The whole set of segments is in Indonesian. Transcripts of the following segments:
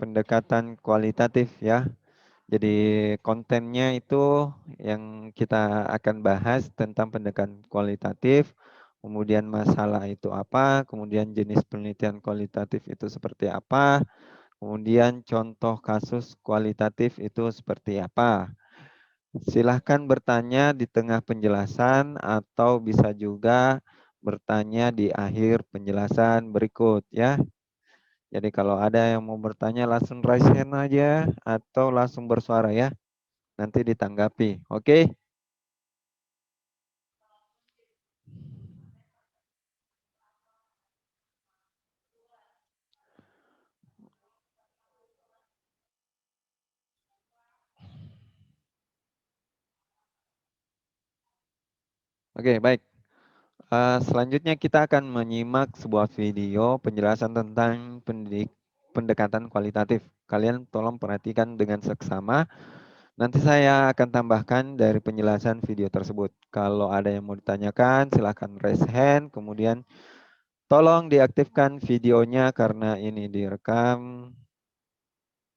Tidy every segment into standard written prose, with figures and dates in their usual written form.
pendekatan kualitatif ya. Jadi kontennya itu yang kita akan bahas tentang pendekatan kualitatif, kemudian masalah itu apa, kemudian jenis penelitian kualitatif itu seperti apa, kemudian contoh kasus kualitatif itu seperti apa. Silahkan bertanya di tengah penjelasan atau bisa juga bertanya di akhir penjelasan berikut ya. Jadi kalau ada yang mau bertanya langsung raise hand aja atau langsung bersuara ya. Nanti ditanggapi. Oke? Oke, baik. Selanjutnya kita akan menyimak sebuah video penjelasan tentang pendekatan kualitatif. Kalian tolong perhatikan dengan seksama. Nanti saya akan tambahkan dari penjelasan video tersebut. Kalau ada yang mau ditanyakan, silahkan raise hand. Kemudian tolong diaktifkan videonya karena ini direkam.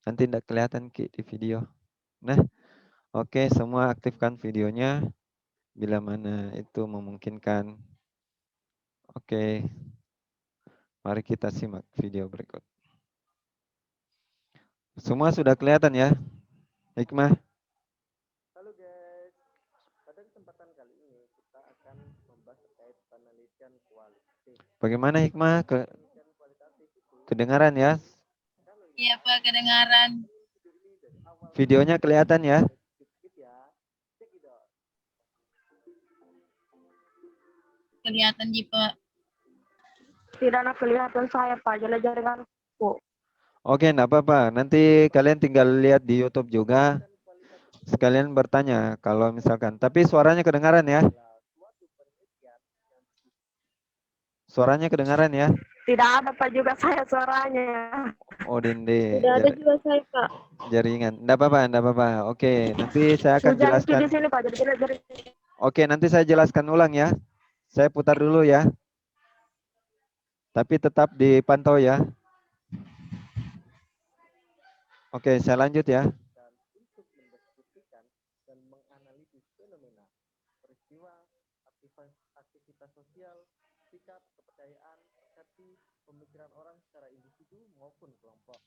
Nanti tidak kelihatan Ki di video. Nah, oke, semua aktifkan videonya bila mana itu memungkinkan. Oke, mari kita simak video berikut. Semua sudah kelihatan ya, Hikmah? Halo guys, pada kesempatan kali ini kita akan membahas terkait penelitian kualitatif. Bagaimana Hikmah? Penelitian kualitatif itu Kedengaran ya? kalau Iya Pak, kedengaran. video ini dari awal Videonya kelihatan ya? sedikit ya, cek it out. Kelihatan Ji Pak. Tidak kelihatan saya Pak, jalan jaringanku. Oke, enggak apa-apa. Nanti kalian tinggal lihat di YouTube juga. Penelitian kualitatif itu Sekalian bertanya kalau misalkan. Tapi suaranya kedengaran ya? adalah suatu penelitian yang Suaranya kedengaran ya? Tidak ada Pak juga saya suaranya. Oh, Dinde. Tidak ada juga saya Pak. Jaringan. Enggak apa-apa, enggak apa-apa. Oke, nanti saya akan Hujan itu jelaskan. di sini Pak, jadi jaring. Oke, nanti saya jelaskan ulang ya. Saya putar dulu ya. Tapi tetap dipantau ya. Oke, saya lanjut ya. dan untuk mendeskripsikan dan menganalisis fenomena, peristiwa, aktivitas sosial, sikap, kepercayaan, persepsi, pemikiran orang secara individu maupun kelompok.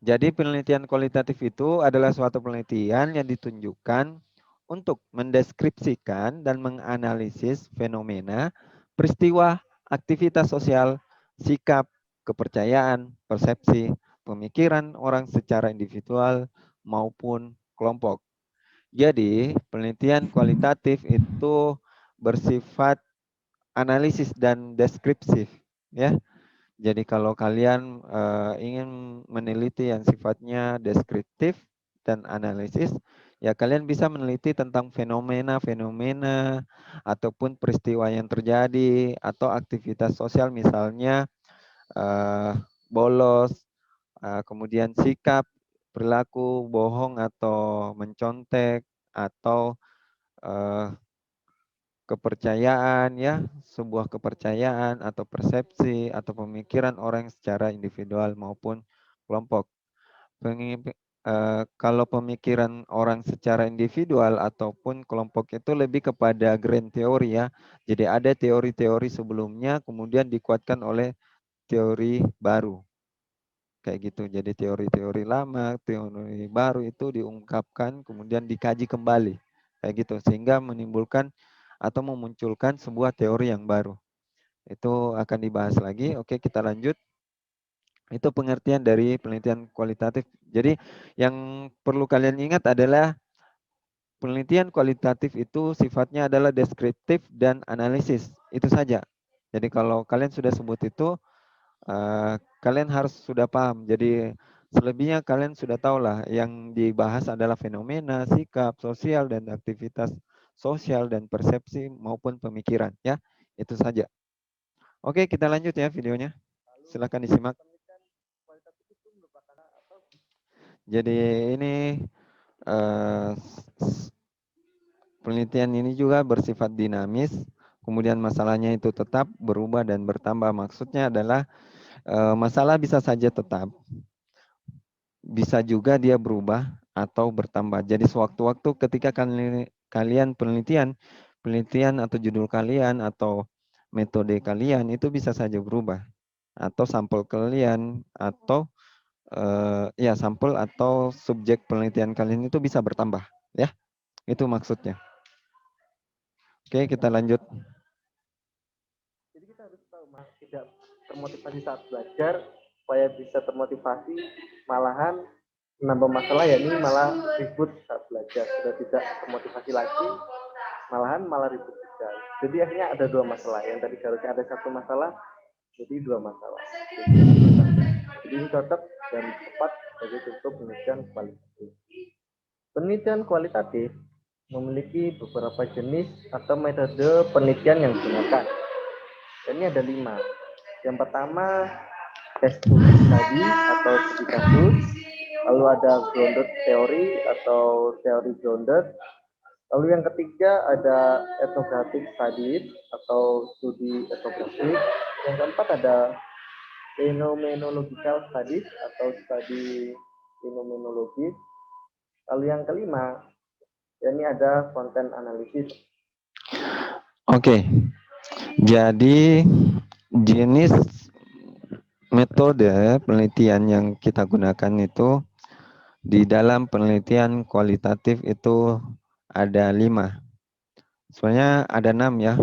Jadi penelitian kualitatif itu adalah suatu penelitian yang ditunjukkan untuk mendeskripsikan dan menganalisis fenomena, peristiwa, aktivitas sosial, sikap, kepercayaan, persepsi, pemikiran orang secara individual maupun kelompok. Jadi penelitian kualitatif itu bersifat analisis dan deskripsif, ya. Jadi kalau kalian ingin meneliti yang sifatnya deskriptif dan analisis, ya kalian bisa meneliti tentang fenomena-fenomena ataupun peristiwa yang terjadi atau aktivitas sosial misalnya bolos, kemudian sikap, perilaku bohong atau mencontek atau eh, kepercayaan ya, sebuah kepercayaan atau persepsi atau pemikiran orang secara individual maupun kelompok. Kalau pemikiran orang secara individual ataupun kelompok itu lebih kepada grand teori ya. Jadi ada teori-teori sebelumnya kemudian dikuatkan oleh teori baru. Kayak gitu. Jadi teori-teori lama, teori baru itu diungkapkan kemudian dikaji kembali. Kayak gitu sehingga menimbulkan atau memunculkan sebuah teori yang baru. Itu akan dibahas lagi. Oke, kita lanjut. Itu pengertian dari penelitian kualitatif. Jadi yang perlu kalian ingat adalah penelitian kualitatif itu sifatnya adalah deskriptif dan analisis. Itu saja. Jadi kalau kalian sudah sebut itu, kalian harus sudah paham. Jadi selebihnya kalian sudah tahu lah yang dibahas adalah fenomena, sikap, sosial, dan aktivitas sosial dan persepsi maupun pemikiran. Ya, itu saja. Oke, kita lanjut ya videonya. Lalu Silakan disimak. penelitian kualitatif itu merupakan atau Jadi ini eh, penelitian ini juga bersifat dinamis. Kemudian masalahnya itu tetap berubah dan bertambah. Maksudnya adalah masalah bisa saja tetap, bisa juga dia berubah atau bertambah. Jadi sewaktu-waktu ketika kalian penelitian atau judul kalian atau metode kalian itu bisa saja berubah, atau sampel kalian atau ya sampel atau subjek penelitian kalian itu bisa bertambah, ya. Itu maksudnya. Oke, kita lanjut. Jadi kita harus tahu Mas, tidak termotivasi saat belajar supaya bisa termotivasi, malahan menambah masalah yakni malah ribut saat belajar. Sudah tidak termotivasi lagi, malahan malah ribut juga. Jadi akhirnya ada dua masalah. Yang tadi harusnya ada satu masalah, jadi dua masalah. Jadi ini cocok dan tepat sebagai contoh penelitian kualitatif. Penelitian kualitatif memiliki beberapa jenis atau metode penelitian yang digunakan. Ini ada 5. Yang pertama, case study atau studi kasus. Lalu ada grounded theory atau teori grounded. Lalu yang ketiga ada ethnographic studies atau studi etnografik. Yang keempat ada phenomenological studies atau studi fenomenologis. Lalu yang kelima, ini ada content analysis. Oke. Jadi jenis metode penelitian yang kita gunakan itu di dalam penelitian kualitatif itu ada 5. Sebenarnya ada 6 ya,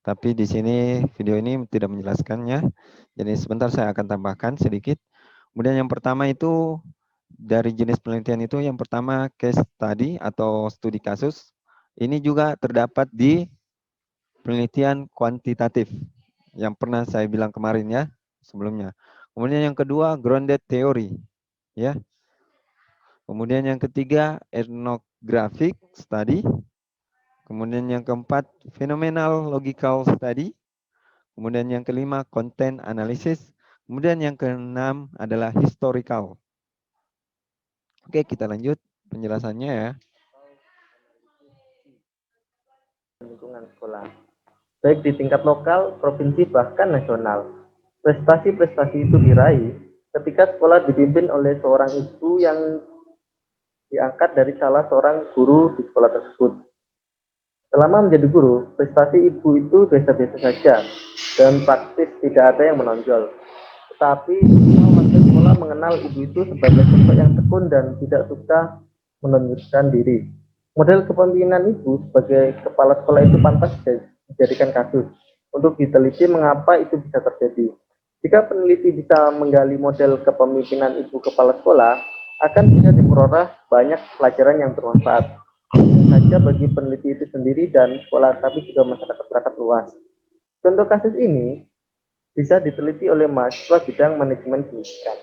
tapi di sini video ini tidak menjelaskannya. Jadi sebentar saya akan tambahkan sedikit. Kemudian yang pertama itu dari jenis penelitian itu yang pertama case study atau studi kasus. Ini juga terdapat di penelitian kuantitatif yang pernah saya bilang kemarin ya sebelumnya. Kemudian yang kedua grounded theory ya. Kemudian yang ketiga ethnographic study. Kemudian yang keempat phenomenal logical study. Kemudian yang kelima content analysis. Kemudian yang keenam adalah historical. Oke, kita lanjut penjelasannya ya. Lingkungan sekolah, baik di tingkat lokal, provinsi, bahkan nasional. Prestasi-prestasi itu diraih ketika sekolah dipimpin oleh seorang ibu yang diangkat dari salah seorang guru di sekolah tersebut. Selama menjadi guru, prestasi ibu itu biasa-biasa saja dan praktis tidak ada yang menonjol. Tetapi semua warga sekolah mengenal ibu itu sebagai sosok yang tekun dan tidak suka menunjukkan diri. Model kepemimpinan ibu sebagai kepala sekolah itu pantas dijadikan kasus untuk diteliti mengapa itu bisa terjadi. Jika peneliti bisa menggali model kepemimpinan ibu kepala sekolah, akan bisa diperoleh banyak pelajaran yang bermanfaat saja bagi peneliti itu sendiri dan sekolah, tapi juga masyarakat luas. Contoh kasus ini bisa diteliti oleh mahasiswa bidang manajemen pendidikan.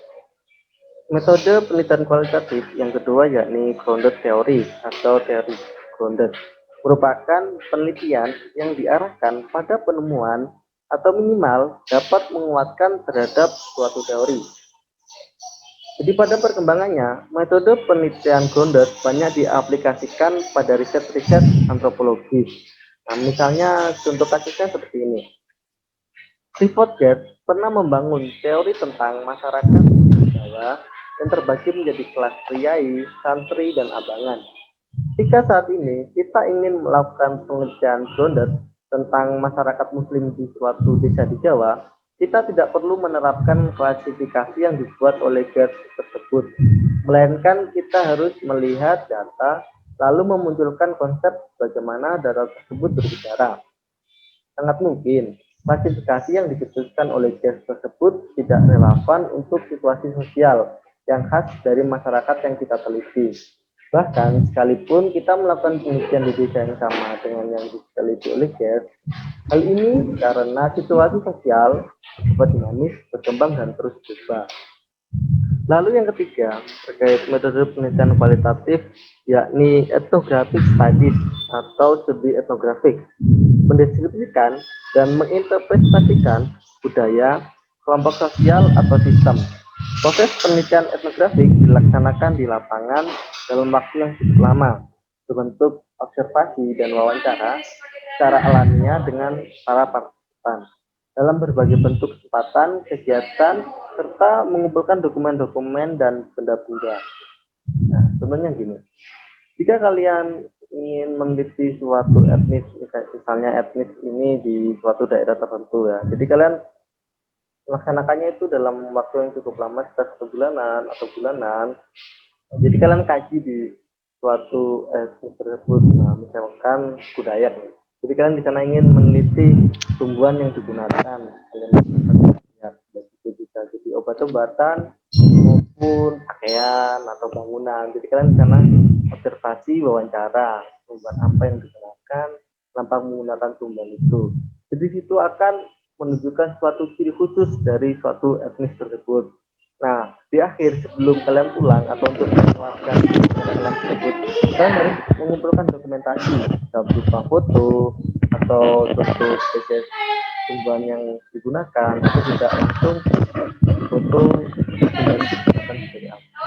Metode penelitian kualitatif yang kedua yakni grounded theory atau teori grounded, merupakan penelitian yang diarahkan pada penemuan atau minimal dapat menguatkan terhadap suatu teori. Jadi pada perkembangannya, metode penelitian grounded banyak diaplikasikan pada riset-riset antropologis. Nah, misalnya contoh kasusnya seperti ini. Clifford Geertz pernah membangun teori tentang masyarakat Jawa yang terbagi menjadi kelas priai, santri, dan abangan. Jika saat ini kita ingin melakukan penelitian grounded tentang masyarakat muslim di suatu desa di Jawa, kita tidak perlu menerapkan klasifikasi yang dibuat oleh Geertz tersebut, melainkan kita harus melihat data lalu memunculkan konsep bagaimana data tersebut berbicara. Sangat mungkin klasifikasi yang diputuskan oleh Geertz tersebut tidak relevan untuk situasi sosial yang khas dari masyarakat yang kita teliti. Bahkan sekalipun kita melakukan penelitian di desa yang sama dengan yang diteliti oleh Geertz, hal ini karena situasi sosial berubah dinamis, berkembang, dan terus berubah. Lalu yang ketiga, terkait metode penelitian kualitatif, yakni ethnographic studies atau studi etnografik, mendeskripsikan dan menginterpretasikan budaya, kelompok sosial, atau sistem. Proses penelitian etnografik dilaksanakan di lapangan dalam waktu yang cukup lama, berbentuk observasi dan wawancara secara alamiah dengan para partisipan. dalam berbagai bentuk kesempatan, kegiatan, serta mengumpulkan dokumen-dokumen dan benda-benda. Nah, contohnya gini, jika kalian ingin meneliti suatu etnis, misalnya etnis ini di suatu daerah tertentu ya, jadi kalian melaksanakannya itu dalam waktu yang cukup lama, sekitar 1 bulanan atau bulanan. Jadi kalian kaji di suatu etnis tersebut, nah, misalkan budaya. Jadi kalian di sana ingin meneliti tumbuhan yang digunakan, kalian lihat, itu bisa jadi obat-obatan maupun pakaian atau bangunan. Jadi kalian di sana observasi, wawancara, tumbuhan apa yang digunakan, kenapa menggunakan tumbuhan itu. Jadi situ akan menunjukkan suatu ciri khusus dari suatu etnis tersebut. Nah, di akhir sebelum kalian pulang atau untuk mengeluarkan kalian tersebut, kalian harus mengumpulkan dokumentasi, berupa foto atau suatu spesies tumbuhan yang digunakan, atau tidak langsung foto tumbuhan itu digunakan sebagai apa.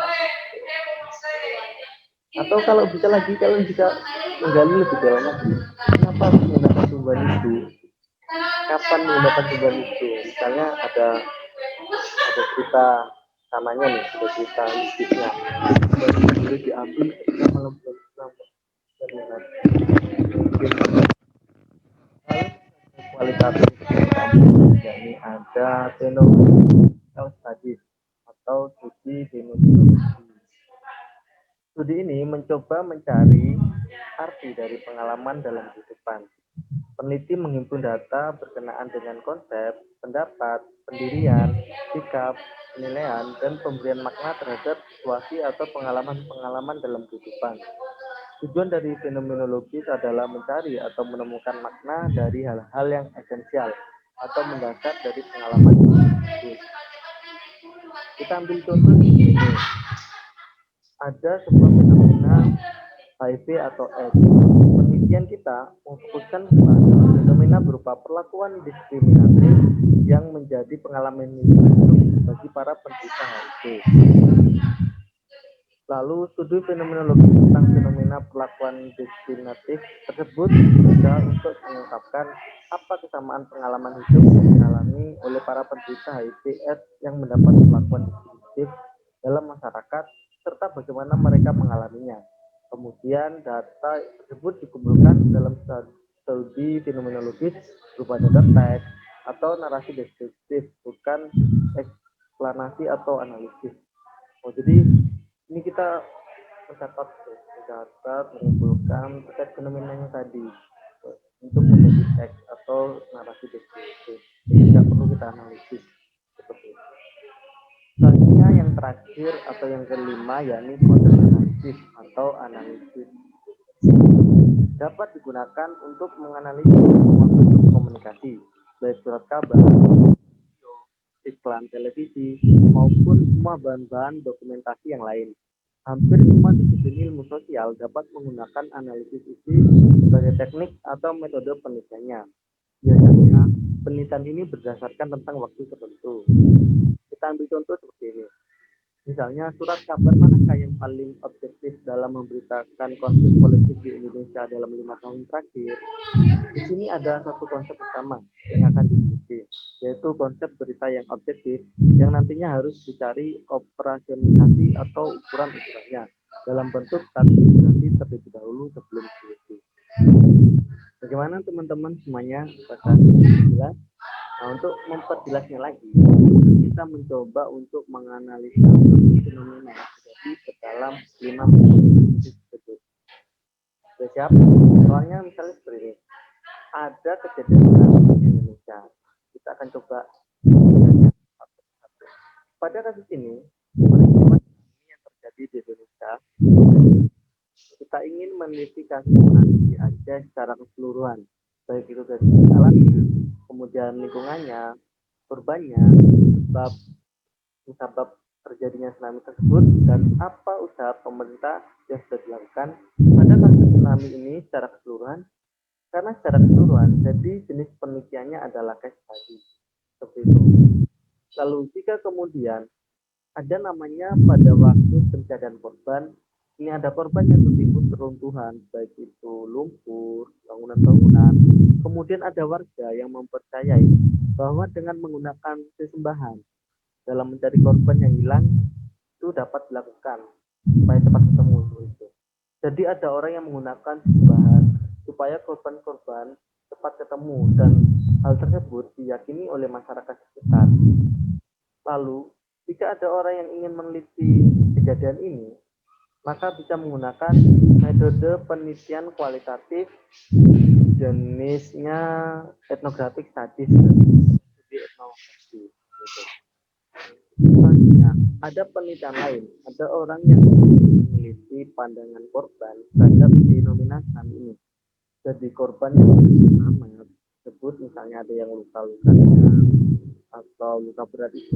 Atau kalau bisa lagi, kalian bisa menggali lebih dalam lagi, kenapa menggunakan tumbuhan itu, kapan menggunakan tumbuhan itu. Misalnya ada cerita namanya nih, ada cerita mistisnya, tumbuhan itu boleh diambil ketika malam bulan dan lain-lain. Lalu kualitatif yakni ada phenomenological studies atau studi fenomenologi. Studi ini mencoba mencari arti dari pengalaman dalam kehidupan. Peneliti menghimpun data berkenaan dengan konsep, pendapat, pendirian, sikap, penilaian, dan pemberian makna terhadap situasi atau pengalaman-pengalaman dalam kehidupan. Tujuan dari fenomenologi adalah mencari atau menemukan makna dari hal-hal yang esensial atau mendasar dari pengalaman tersebut. Kita ambil contoh di sini. Ada sebuah fenomena HIV atau AIDS. Penelitian kita memfokuskan pada fenomena berupa perlakuan diskriminatif yang menjadi pengalaman hidup bagi para penderita HIV. Lalu studi fenomenologi tentang fenomena perlakuan diskriminatif tersebut berusaha untuk mengungkapkan apa kesamaan pengalaman hidup yang dialami oleh para penderita HIV/AIDS yang mendapat perlakuan diskriminatif dalam masyarakat serta bagaimana mereka mengalaminya. Kemudian data tersebut dikumpulkan dalam studi fenomenologis berupa data teks atau narasi deskriptif, bukan eksplanasi atau analisis. Jadi ini kita mencatat, mengumpulkan terkait fenomenanya tadi untuk menjadi teks atau narasi deskriptif. Tidak perlu kita analisis seperti itu. Selanjutnya yang terakhir atau yang kelima yakni proses analisis atau analisis dapat digunakan untuk menganalisis semua bentuk komunikasi, baik surat kabar, iklan televisi, maupun semua bahan-bahan dokumentasi yang lain. Hampir semua disiplin ilmu sosial dapat menggunakan analisis isi sebagai teknik atau metode penelitiannya. Biasanya, penelitian ini berdasarkan tentang waktu tertentu. Kita ambil contoh seperti ini. Misalnya, surat kabar manakah yang paling objektif dalam memberitakan konflik politik di Indonesia dalam 5 tahun terakhir? Di sini ada satu konsep utama yang akan dimiliki, yaitu konsep berita yang objektif yang nantinya harus dicari operasionalisasi atau ukuran-ukurannya dalam bentuk kategorisasi terlebih dahulu sebelum diuji. Bagaimana teman-teman semuanya? Apakah jelas? Nah, untuk memperjelasnya lagi, kita mencoba untuk menganalisa fenomena yang terjadi ke dalam 5 titik tersebut. Sudah siap? Soalnya misalnya seperti ini. Ada kejadian di Indonesia. Kita akan coba pada kasus ini, peristiwa yang terjadi di Indonesia, kita ingin meneliti kasus tsunami di Aceh secara keseluruhan, baik itu dari alamnya, kemudian lingkungannya, korbannya, sebab terjadinya tsunami tersebut, dan apa usaha pemerintah yang sudah dilakukan pada kasus tsunami ini secara keseluruhan. Karena secara keseluruhan, jadi jenis penelitiannya adalah case study. Seperti itu. Lalu jika kemudian ada namanya pada waktu pencarian korban, ini ada korban yang tertimbun reruntuhan, baik itu lumpur, bangunan-bangunan. Kemudian ada warga yang mempercayai bahwa dengan menggunakan sesembahan dalam mencari korban yang hilang itu dapat dilakukan supaya cepat ketemu itu. Jadi ada orang yang menggunakan sesembahan supaya korban-korban cepat ketemu dan hal tersebut diyakini oleh masyarakat sekitar. Lalu, jika ada orang yang ingin meneliti kejadian ini, maka bisa menggunakan metode penelitian kualitatif jenisnya etnografik studies dan studi etnografi. Gitu. Selanjutnya, ada penelitian lain. Ada orang yang meneliti pandangan korban terhadap fenomena tsunami ini. Jadi korban yang sama tersebut, misalnya ada yang luka-lukanya atau luka berat itu,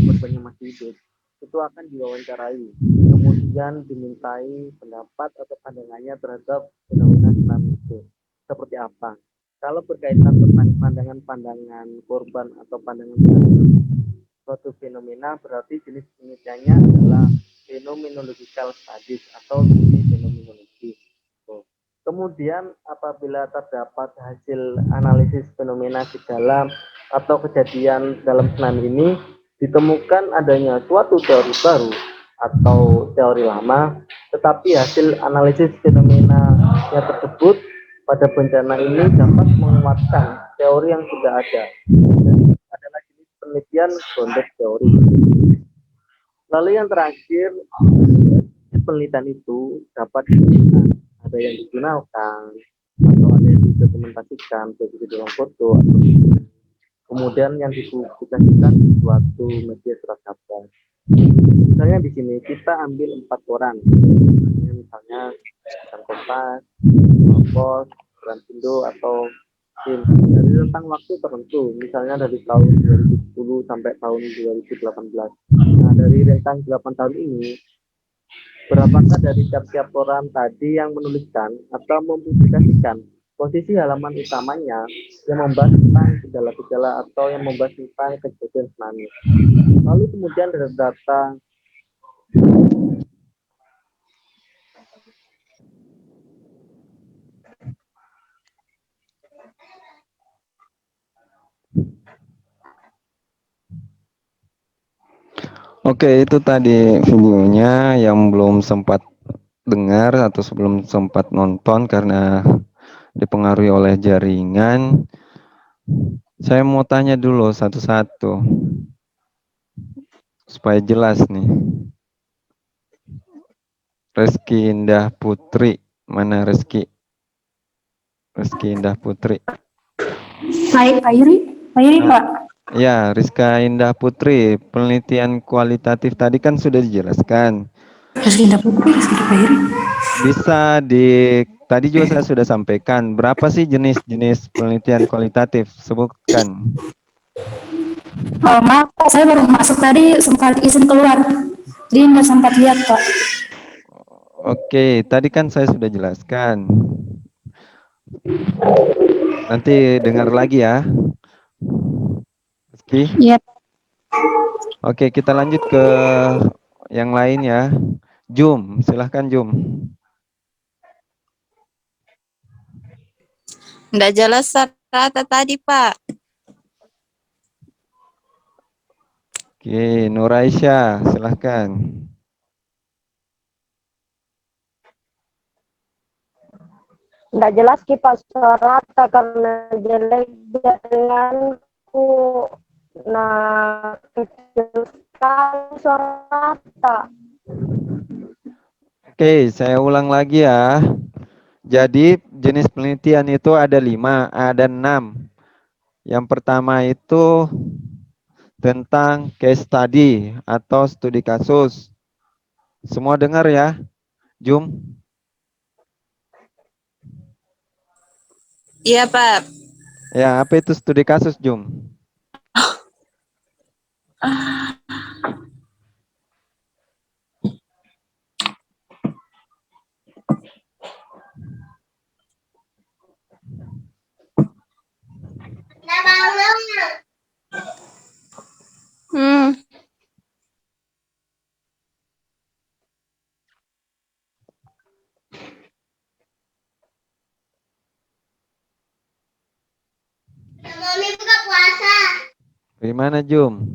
korbannya masih hidup, itu akan diwawancarai. Kemudian dimintai pendapat atau pandangannya terhadap fenomena tsunami itu. Seperti apa? Kalau berkaitan tentang pandangan-pandangan korban atau pandangan terhadap suatu fenomena, berarti jenis penelitiannya adalah phenomenological studies atau studi fenomenologi. Kemudian apabila terdapat hasil analisis fenomena di dalam atau kejadian dalam tsunami ini, ditemukan adanya suatu teori baru atau teori lama, tetapi hasil analisis fenomena yang tersebut pada bencana ini dapat menguatkan teori yang sudah ada. Jadi adalah jenis penelitian grounded teori. Lalu yang terakhir, penelitian itu dapat digunakan, ada yang digunakan atau ada yang didokumentasikan baik itu dalam foto atau video. Kemudian yang dipublikasikan di suatu media surat kabar. Misalnya di sini kita ambil 4 koran, misalnya Kompas, Pos, Transindo atau dari rentang waktu tertentu, misalnya dari tahun 2010 sampai tahun 2018. Nah, dari rentang 8 tahun ini, berapakah dari tiap-tiap koran tadi yang menuliskan atau mempublikasikan posisi halaman utamanya yang membahas tentang gejala-gejala atau yang membahas tentang kejadian tsunami. Lalu kemudian dari data Oke, itu tadi videonya yang belum sempat dengar atau sebelum sempat nonton karena dipengaruhi oleh jaringan. Saya mau tanya dulu satu-satu supaya jelas nih. Reski Indah Putri, mana Reski? Reski Indah Putri. Pak Iri, Pak. Ya, Rizka Indah Putri, penelitian kualitatif tadi kan sudah dijelaskan. Rizky Putri, Pak Iri. Bisa tadi juga saya sudah sampaikan, berapa sih jenis-jenis penelitian kualitatif? Sebutkan. Maaf, saya baru masuk tadi sempat izin keluar. Jadi nggak sempat lihat, Pak. Oke, tadi kan saya sudah jelaskan. Nanti dengar lagi ya, Rizky. Iya. Oke, kita lanjut ke yang lain ya. Jum, silahkan Jum. Nggak jelas rata tadi, Pak. Oke, Nur Aisyah, silahkan. Nggak jelas kipas rata karena jelek jaringanku. Nah, kecil sekali suara rata. Oke, saya ulang lagi ya. Jadi jenis penelitian itu ada 5, ada 6. Yang pertama itu tentang case study atau studi kasus. Semua dengar ya, Jum? Iya, Pak. Ya, apa itu studi kasus, Jum? Hmm. Mami buka puasa. Bagaimana, Jum?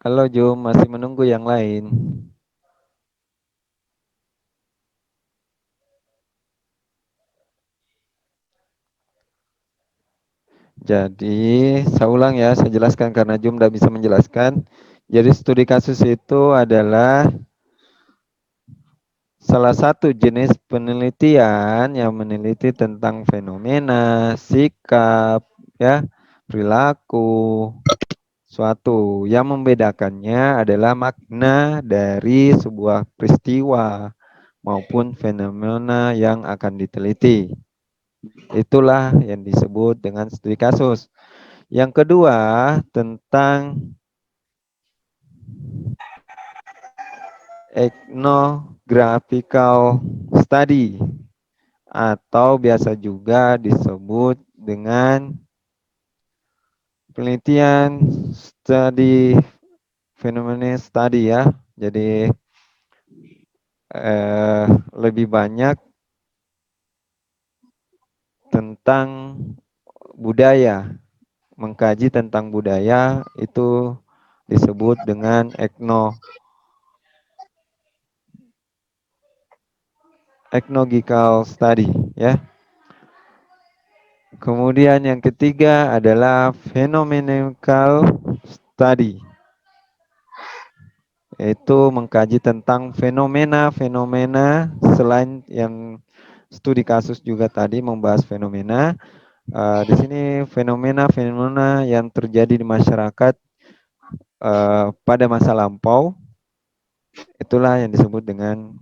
Halo, Jum, masih menunggu yang lain. Jadi, saya ulang ya, saya jelaskan karena Jum tidak bisa menjelaskan. Jadi, studi kasus itu adalah salah satu jenis penelitian yang meneliti tentang fenomena, sikap, ya, perilaku, suatu. Yang membedakannya adalah makna dari sebuah peristiwa maupun fenomena yang akan diteliti. Itulah yang disebut dengan studi kasus. Yang kedua, tentang ethnographical study atau biasa juga disebut dengan penelitian studi fenomena study ya. Jadi lebih banyak tentang budaya, mengkaji tentang budaya itu disebut dengan ethnological study ya. Kemudian yang ketiga adalah phenomenological study, yaitu mengkaji tentang fenomena-fenomena selain yang studi kasus juga tadi membahas fenomena. Di sini fenomena-fenomena yang terjadi di masyarakat pada masa lampau, itulah yang disebut dengan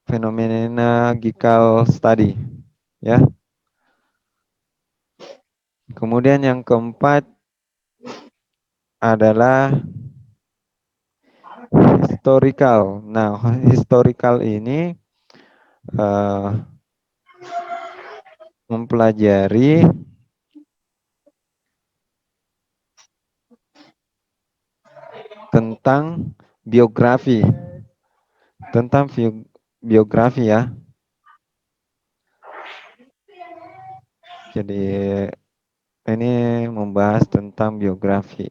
phenomenological study, ya. Kemudian yang keempat adalah historical. Nah, historical ini mempelajari tentang biografi, biografi ya. Jadi ini membahas tentang biografi.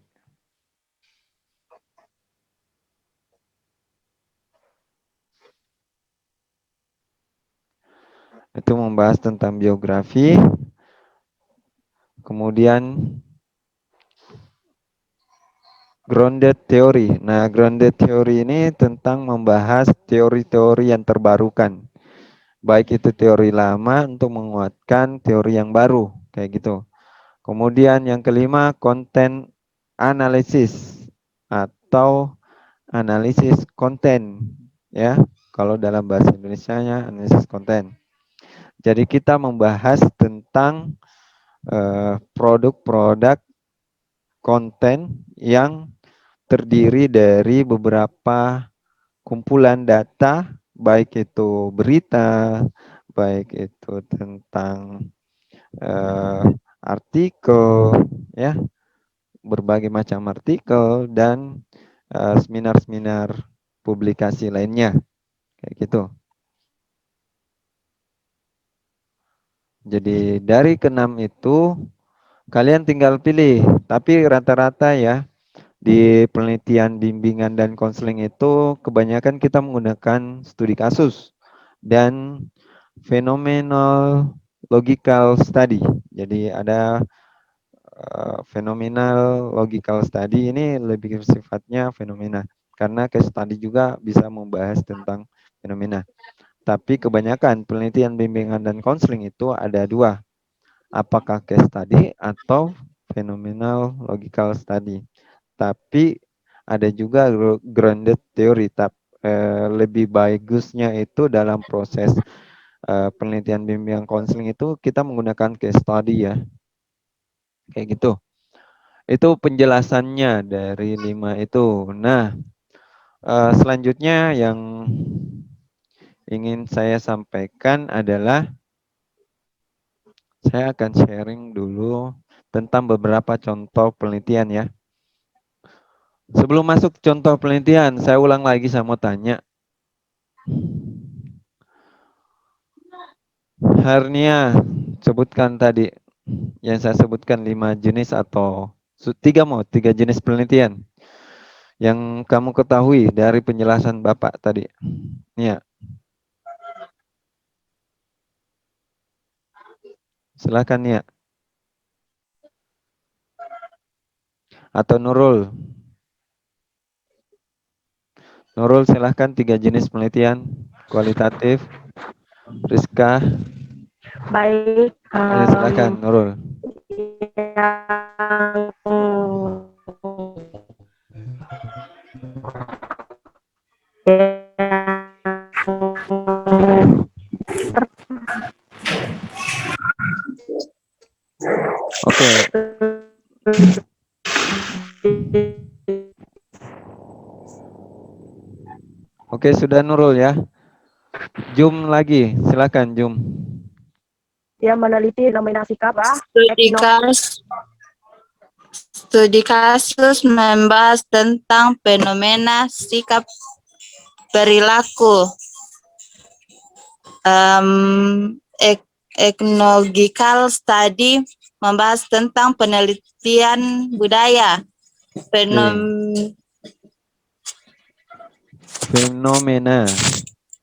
Itu membahas tentang biografi. Kemudian grounded theory. Nah, grounded theory ini tentang membahas teori-teori yang terbarukan. Baik itu teori lama untuk menguatkan teori yang baru, kayak gitu. Kemudian yang kelima, content analysis atau analisis konten, ya. Kalau dalam bahasa Indonesianya analisis konten. Jadi kita membahas tentang produk-produk konten yang terdiri dari beberapa kumpulan data, baik itu berita, baik itu tentang artikel, ya, berbagai macam artikel dan seminar-seminar publikasi lainnya, kayak gitu. Jadi dari keenam itu kalian tinggal pilih, tapi rata-rata ya di penelitian bimbingan dan konseling itu kebanyakan kita menggunakan studi kasus dan phenomenological study. Jadi ada phenomenal logical study ini lebih sifatnya fenomena karena case study juga bisa membahas tentang fenomena. Tapi kebanyakan penelitian bimbingan dan konseling itu ada dua, apakah case study atau phenomenal logical study. Tapi ada juga grounded theory. Lebih bagusnya itu dalam proses penelitian bimbingan konseling itu kita menggunakan case study ya, kayak gitu. Itu penjelasannya dari 5 itu. Nah, selanjutnya yang ingin saya sampaikan adalah saya akan sharing dulu tentang beberapa contoh penelitian ya. Sebelum masuk contoh penelitian, saya ulang lagi, saya mau tanya. Harnia, sebutkan tadi yang saya sebutkan 5 jenis atau 3 jenis penelitian yang kamu ketahui dari penjelasan Bapak tadi. Nia, silakan Nia. Atau Nurul. Nurul silahkan 3 jenis penelitian kualitatif. Rizka, Baik. ya silahkan Nurul. Oke, oke sudah Nurul ya. Jum lagi, silakan Jum. Dia meneliti fenomena sikap Studi kasus membahas tentang fenomena sikap perilaku. Ethnological study membahas tentang penelitian budaya. Fenomena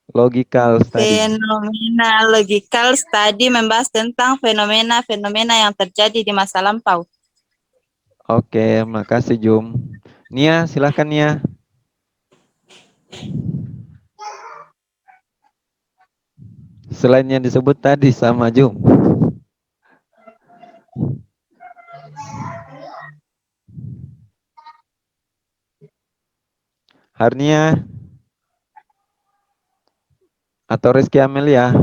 logical study. Phenomenological study membahas tentang fenomena-fenomena yang terjadi di masa lampau. Oke, makasih Jum. Nia, silakan Nia. Selain yang disebut tadi sama Jum. Harnia atau Rizky Amelia.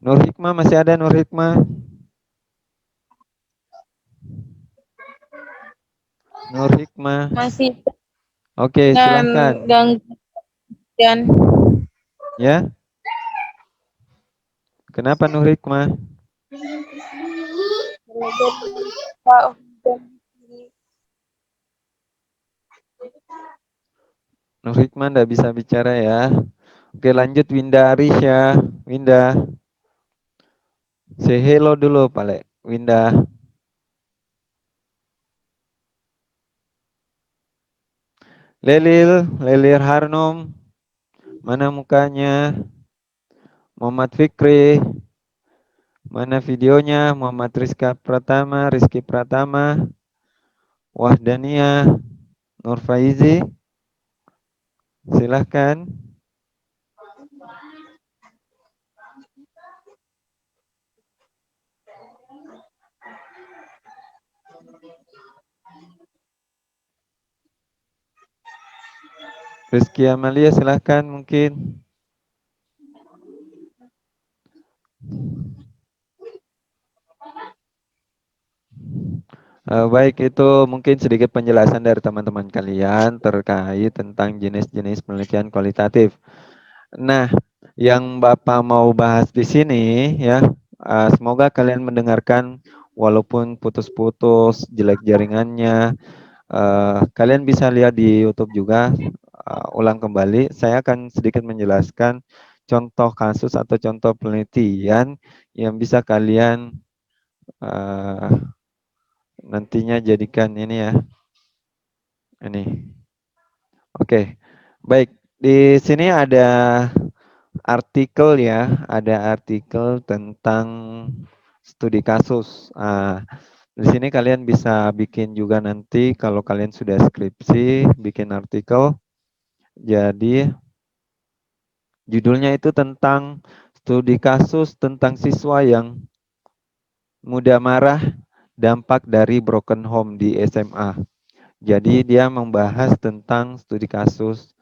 Nur Hikmah masih ada Nur Hikmah? Nur Hikmah. Masih Oke, silahkan. gangguan. Ya. Kenapa Nur Hikmah? Nur Hikmah enggak bisa bicara ya. Oke, lanjut Winda Arisya. Winda. Say hello dulu, Pale. Winda. Lelir Harnum. Mana mukanya? Muhammad Fikri. Mana videonya? Muhammad Rizky Pratama. Wahdania. Nur Faizi. Silahkan. Rizky Amalia silahkan mungkin. Baik, itu mungkin sedikit penjelasan dari teman-teman kalian terkait tentang jenis-jenis penelitian kualitatif. Nah, yang Bapak mau bahas di sini ya, semoga kalian mendengarkan walaupun putus-putus, jelek jaringannya, kalian bisa lihat di YouTube juga, ulang kembali. Saya akan sedikit menjelaskan contoh kasus atau contoh penelitian yang bisa kalian nantinya jadikan ini ya. Ini. Oke. Baik, di sini ada artikel ya, ada artikel tentang studi kasus. Di sini kalian bisa bikin juga nanti kalau kalian sudah skripsi, bikin artikel. Jadi judulnya itu tentang studi kasus tentang siswa yang mudah marah, dampak dari broken home di SMA. Jadi dia membahas tentang studi kasus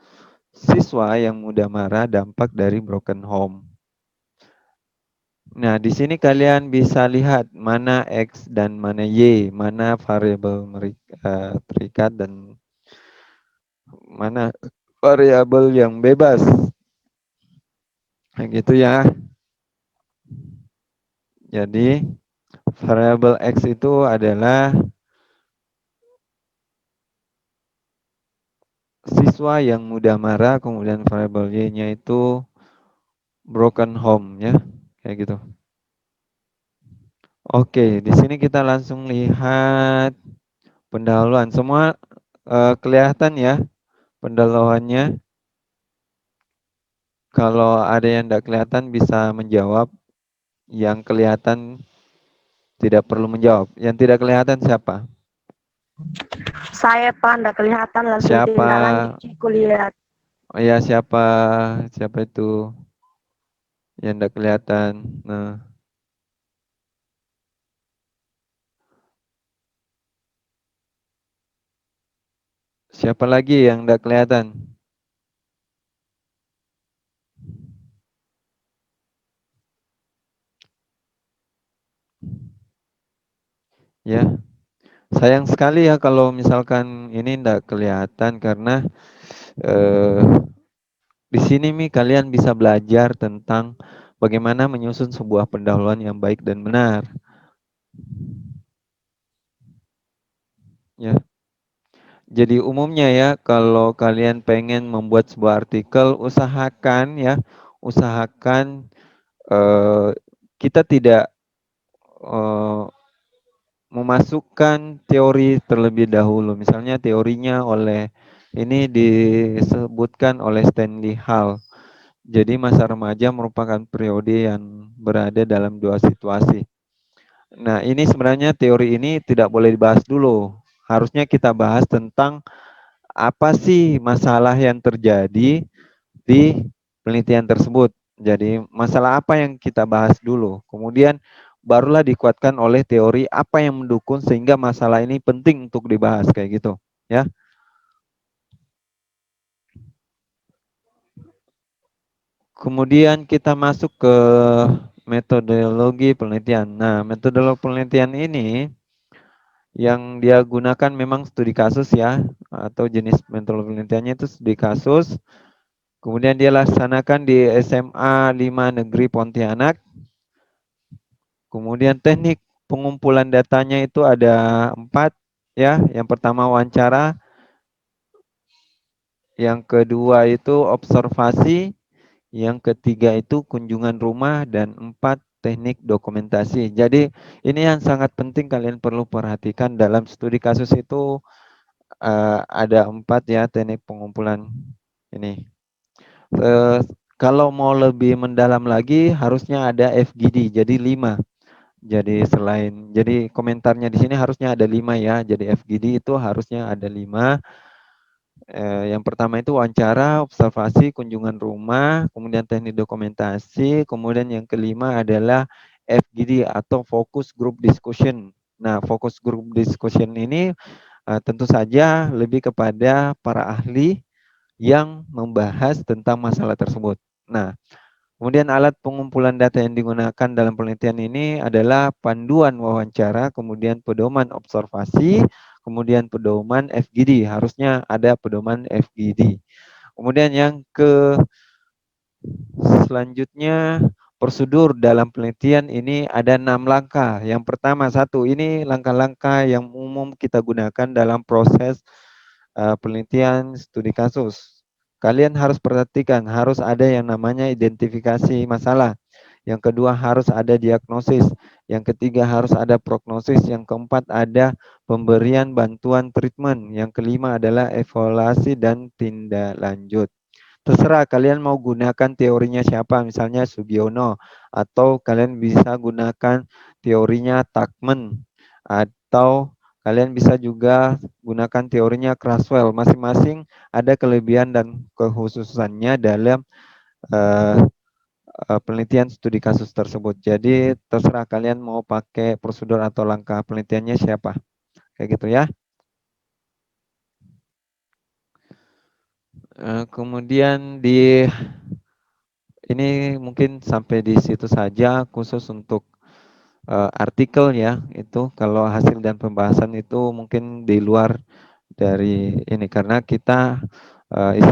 siswa yang mudah marah, dampak dari broken home. Nah, di sini kalian bisa lihat mana X dan mana Y, mana variabel terikat dan mana variabel yang bebas. Nah, gitu ya. Jadi, variabel X itu adalah siswa yang mudah marah, kemudian variabel Y-nya itu broken home ya, kayak gitu. Oke, di sini kita langsung lihat pendahuluan. Semua kelihatan ya pendahuluannya. Kalau ada yang tidak kelihatan bisa menjawab, yang kelihatan tidak perlu menjawab. Yang tidak kelihatan siapa? Saya Pak, nggak kelihatan langsung Siapa? tindak lanjut kulihat. Oh ya, siapa? Siapa itu yang tidak kelihatan? Nah, siapa lagi yang tidak kelihatan? Ya, sayang sekali ya kalau misalkan ini tidak kelihatan karena eh, di sini nih kalian bisa belajar tentang bagaimana menyusun sebuah pendahuluan yang baik dan benar. Ya. Jadi umumnya ya kalau kalian pengen membuat sebuah artikel, usahakan eh, kita tidak eh, memasukkan teori terlebih dahulu. Misalnya teorinya ini disebutkan oleh Stanley Hall. Jadi masa remaja merupakan periode yang berada dalam dua situasi. Nah, ini sebenarnya teori ini tidak boleh dibahas dulu. Harusnya kita bahas tentang apa sih masalah yang terjadi di penelitian tersebut. Jadi, masalah apa yang kita bahas dulu. Kemudian barulah dikuatkan oleh teori apa yang mendukung sehingga masalah ini penting untuk dibahas kayak gitu, ya. Kemudian kita masuk ke metodologi penelitian. Nah, metodologi penelitian ini yang dia gunakan memang studi kasus ya, atau jenis metodologi penelitiannya itu studi kasus. Kemudian dia laksanakan di SMA 5 Negeri Pontianak. Kemudian teknik pengumpulan datanya itu ada 4 ya. Yang pertama wawancara, yang kedua itu observasi, yang ketiga itu kunjungan rumah, dan 4 teknik dokumentasi. Jadi ini yang sangat penting kalian perlu perhatikan dalam studi kasus itu ada 4 ya teknik pengumpulan ini. Kalau mau lebih mendalam lagi harusnya ada FGD, jadi 5. Jadi komentarnya di sini harusnya ada 5 ya. Jadi FGD itu harusnya ada 5. Yang pertama itu wawancara, observasi, kunjungan rumah, kemudian teknik dokumentasi, kemudian yang kelima adalah FGD atau focus group discussion. Nah, focus group discussion ini tentu saja lebih kepada para ahli yang membahas tentang masalah tersebut. Nah, kemudian alat pengumpulan data yang digunakan dalam penelitian ini adalah panduan wawancara, kemudian pedoman observasi, kemudian pedoman FGD. Harusnya ada pedoman FGD. Kemudian yang selanjutnya prosedur dalam penelitian ini ada 6 langkah. Yang pertama ini langkah-langkah yang umum kita gunakan dalam proses penelitian studi kasus. Kalian harus perhatikan, harus ada yang namanya identifikasi masalah. Yang kedua harus ada diagnosis. Yang ketiga harus ada prognosis. Yang keempat ada pemberian bantuan treatment. Yang kelima adalah evaluasi dan tindak lanjut. Terserah kalian mau gunakan teorinya siapa, misalnya Sugiono, atau kalian bisa gunakan teorinya Tuckman, atau kalian bisa juga gunakan teorinya Creswell. Masing-masing ada kelebihan dan kekhususannya dalam penelitian studi kasus tersebut. Jadi terserah kalian mau pakai prosedur atau langkah penelitiannya siapa. Kayak gitu ya. Kemudian ini mungkin sampai di situ saja khusus untuk artikel ya. Itu kalau hasil dan pembahasan itu mungkin di luar dari ini karena kita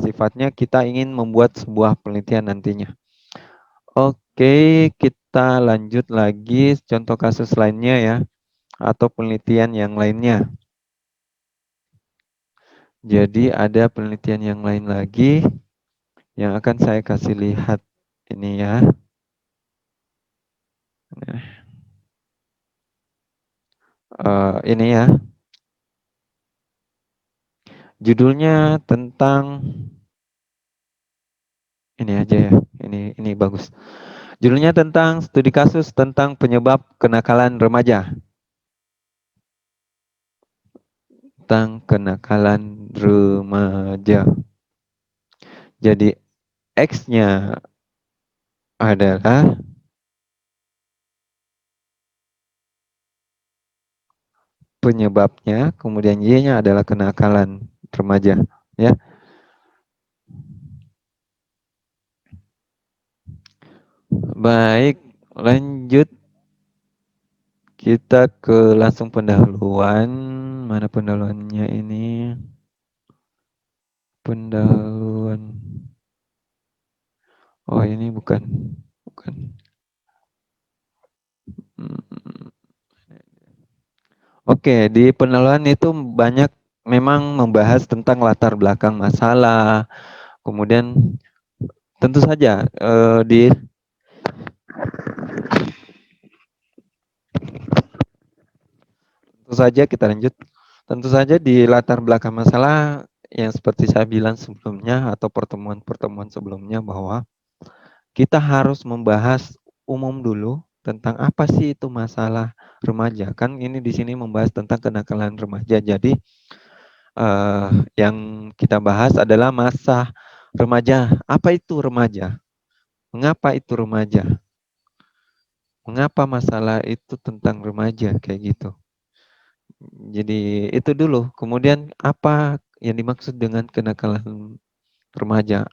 sifatnya kita ingin membuat sebuah penelitian nantinya. Oke, kita lanjut lagi contoh kasus lainnya ya atau penelitian yang lainnya. Jadi ada penelitian yang lain lagi yang akan saya kasih lihat. Ini ya. Ini ya. Judulnya tentang ini aja ya. Ini bagus. Judulnya tentang studi kasus tentang penyebab kenakalan remaja. Tentang kenakalan remaja. Jadi X-nya adalah penyebabnya, kemudian Y-nya adalah kenakalan remaja, ya. Baik, lanjut kita ke langsung pendahuluan. Mana pendahuluannya ini? Pendahuluan. Oh, ini bukan. Oke, di pendahuluan itu banyak memang membahas tentang latar belakang masalah. Kemudian tentu saja kita lanjut. Tentu saja di latar belakang masalah yang seperti saya bilang sebelumnya atau pertemuan-pertemuan sebelumnya bahwa kita harus membahas umum dulu tentang apa sih itu masalah remaja. Kan ini di sini membahas tentang kenakalan remaja. Jadi yang kita bahas adalah masa remaja. Apa itu remaja? Mengapa itu remaja? Mengapa masalah itu tentang remaja kayak gitu? Jadi itu dulu. Kemudian apa yang dimaksud dengan kenakalan remaja?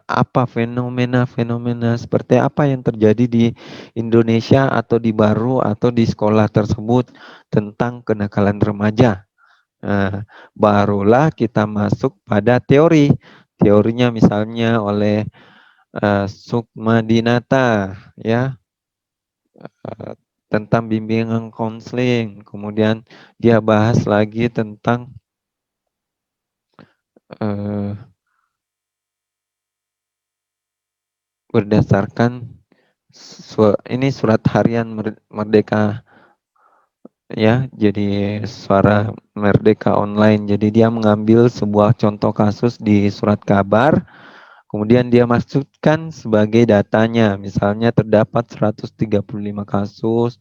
Apa fenomena-fenomena seperti apa yang terjadi di Indonesia atau di Baru atau di sekolah tersebut tentang kenakalan remaja? Nah, barulah kita masuk pada teori. Teorinya misalnya oleh Sukmadinata, ya, tentang bimbingan konseling. Kemudian dia bahas lagi tentang berdasarkan ini surat harian Merdeka, ya, jadi suara Merdeka online. Jadi dia mengambil sebuah contoh kasus di surat kabar, kemudian dia masukkan sebagai datanya. Misalnya terdapat 135 kasus,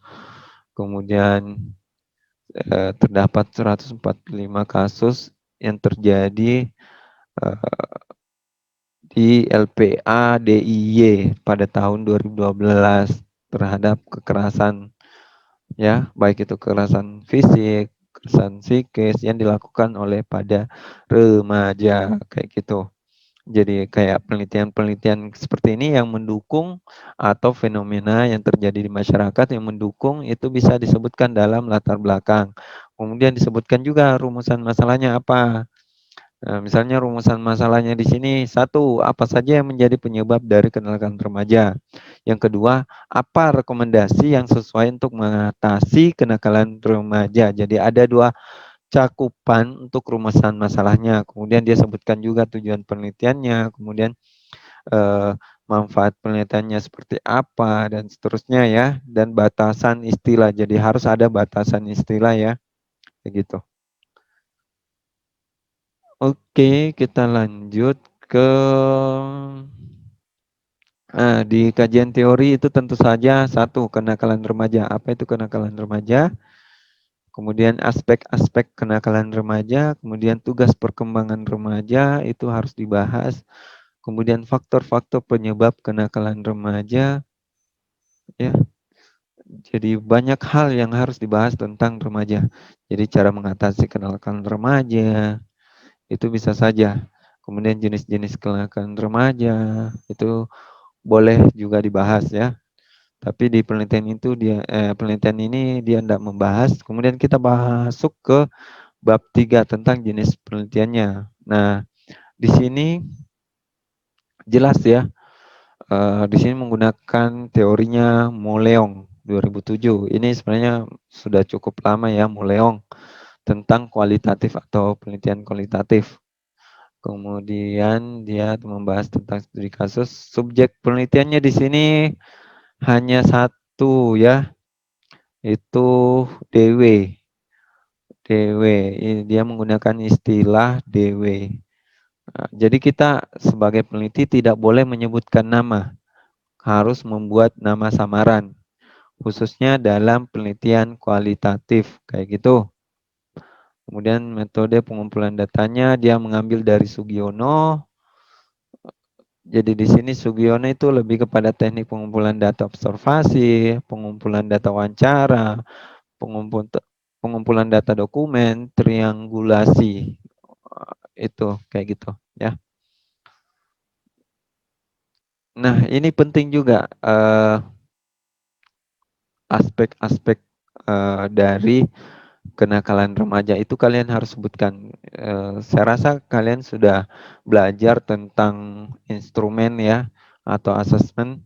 kemudian terdapat 145 kasus yang terjadi di LPA DIY pada tahun 2012 terhadap kekerasan, ya, baik itu kekerasan fisik, kekerasan psikis yang dilakukan oleh pada remaja kayak gitu. Jadi kayak penelitian-penelitian seperti ini yang mendukung atau fenomena yang terjadi di masyarakat yang mendukung itu bisa disebutkan dalam latar belakang. Kemudian disebutkan juga rumusan masalahnya apa. Nah, misalnya rumusan masalahnya di sini, satu, apa saja yang menjadi penyebab dari kenakalan remaja. Yang kedua, apa rekomendasi yang sesuai untuk mengatasi kenakalan remaja. Jadi ada dua cakupan untuk rumusan masalahnya. Kemudian dia sebutkan juga tujuan penelitiannya, kemudian manfaat penelitiannya seperti apa, dan seterusnya ya. Dan batasan istilah, jadi harus ada batasan istilah ya, begitu. Oke, kita lanjut ke di kajian teori itu tentu saja satu, kenakalan remaja. Apa itu kenakalan remaja? Kemudian aspek-aspek kenakalan remaja, kemudian tugas perkembangan remaja itu harus dibahas. Kemudian faktor-faktor penyebab kenakalan remaja, ya. Jadi banyak hal yang harus dibahas tentang remaja. Jadi cara mengatasi kenakalan remaja, itu bisa saja. Kemudian jenis-jenis kenakalan remaja itu boleh juga dibahas ya. Tapi di penelitian itu penelitian ini dia tidak membahas. Kemudian kita masuk ke bab 3 tentang jenis penelitiannya. Nah, di sini jelas ya. Di sini menggunakan teorinya Moleong 2007. Ini sebenarnya sudah cukup lama ya Moleong tentang kualitatif atau penelitian kualitatif. Kemudian dia membahas tentang studi kasus. Subjek penelitiannya di sini hanya satu ya, itu DW. DW, dia menggunakan istilah DW. Nah, jadi kita sebagai peneliti tidak boleh menyebutkan nama, harus membuat nama samaran, khususnya dalam penelitian kualitatif, kayak gitu. Kemudian metode pengumpulan datanya dia mengambil dari Sugiono. Jadi di sini Sugiono itu lebih kepada teknik pengumpulan data observasi, pengumpulan data wawancara, pengumpulan data dokumen, triangulasi. Itu kayak gitu ya. Nah, ini penting juga aspek-aspek dari kenakalan remaja itu kalian harus sebutkan. Saya rasa kalian sudah belajar tentang instrumen ya atau asesmen.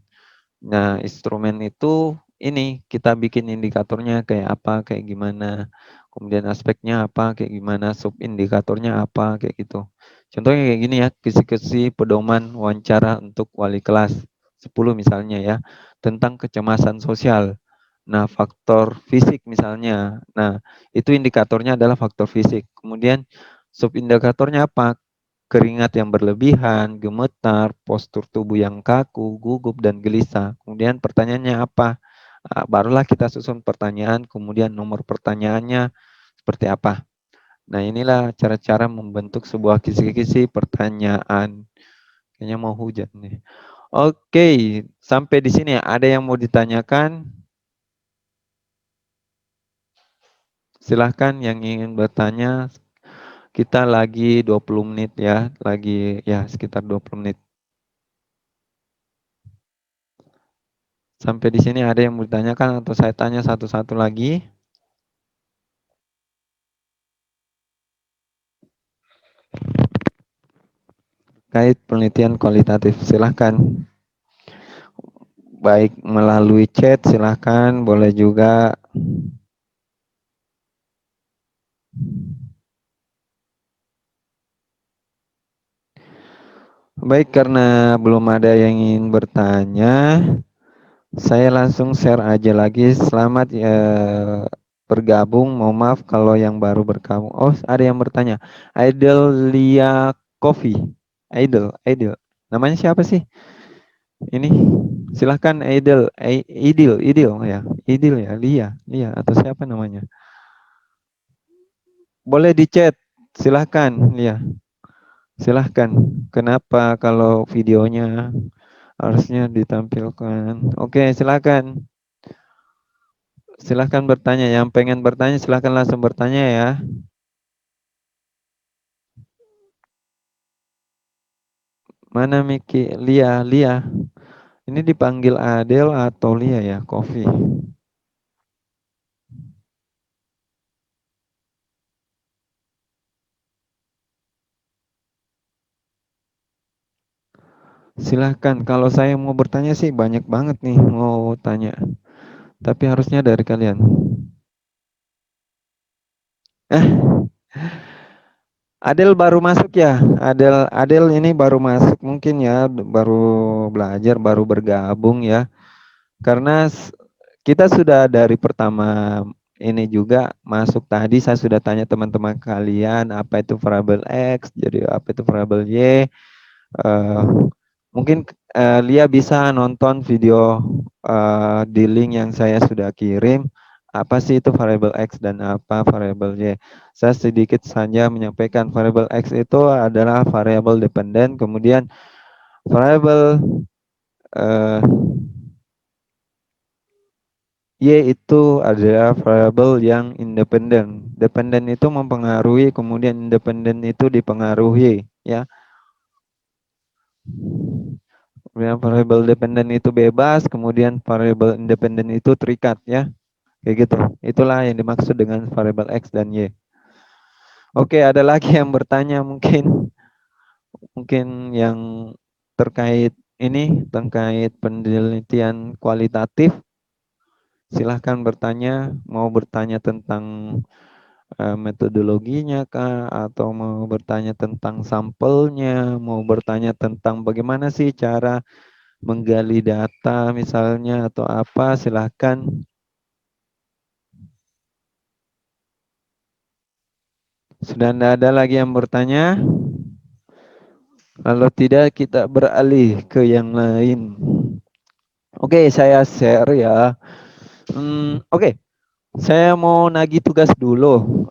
Nah, instrumen itu ini kita bikin indikatornya kayak apa, kayak gimana. Kemudian aspeknya apa, kayak gimana, sub indikatornya apa, kayak gitu. Contohnya kayak gini ya, kisi-kisi pedoman wawancara untuk wali kelas 10 misalnya ya, tentang kecemasan sosial. Nah, faktor fisik misalnya. Nah, itu indikatornya adalah faktor fisik. Kemudian subindikatornya apa? Keringat yang berlebihan, gemetar, postur tubuh yang kaku, gugup, dan gelisah. Kemudian pertanyaannya apa? Barulah kita susun pertanyaan, kemudian nomor pertanyaannya seperti apa. Nah, inilah cara-cara membentuk sebuah kisi-kisi pertanyaan. Kayaknya mau hujan nih. Oke, sampai di sini ada yang mau ditanyakan? Silahkan yang ingin bertanya. Kita lagi 20 menit ya, lagi ya sekitar 20 menit. Sampai di sini ada yang mau ditanyakan atau saya tanya satu-satu lagi? Kait penelitian kualitatif, silahkan. Baik melalui chat, silahkan. Boleh juga. Baik, karena belum ada yang ingin bertanya, saya langsung share aja lagi. Selamat ya bergabung. Mohon maaf kalau yang baru bergabung. Oh, ada yang bertanya. Idol Lia Coffee. Idol. Namanya siapa sih? Ini silahkan Idil ya. Idil ya, Lia atau siapa namanya? Boleh di chat. Silahkan, Lia. Silahkan. Kenapa kalau videonya harusnya ditampilkan? Oke, silahkan. Silahkan bertanya. Yang pengen bertanya silahkan langsung bertanya ya. Mana Miki? Lia. Ini dipanggil Adel atau Lia ya? Coffee. Silahkan. Kalau saya mau bertanya sih banyak banget nih mau tanya. Tapi harusnya dari kalian. Adel baru masuk ya. Adel ini baru masuk mungkin ya, baru belajar, baru bergabung ya. Karena kita sudah dari pertama ini juga masuk tadi saya sudah tanya teman-teman kalian apa itu variabel X, jadi apa itu variabel Y. Mungkin Lia bisa nonton video di link yang saya sudah kirim. Apa sih itu variabel X dan apa variabel Y? Saya sedikit saja menyampaikan variabel X itu adalah variabel dependen, kemudian variabel Y itu adalah variabel yang independen. Dependen itu mempengaruhi, kemudian independen itu dipengaruhi, ya. Kemudian variabel dependen itu bebas, kemudian variabel independen itu terikat, ya. Kayak gitu. Itulah yang dimaksud dengan variabel X dan Y. Oke, ada lagi yang bertanya mungkin yang terkait penelitian kualitatif. Silahkan bertanya, mau bertanya tentang metodologinya kah, atau mau bertanya tentang sampelnya, mau bertanya tentang bagaimana sih cara menggali data misalnya atau apa, silahkan. Sudah tidak ada lagi yang bertanya? Kalau tidak kita beralih ke yang lain. Oke, saya share ya. Oke, saya mau nagih tugas dulu.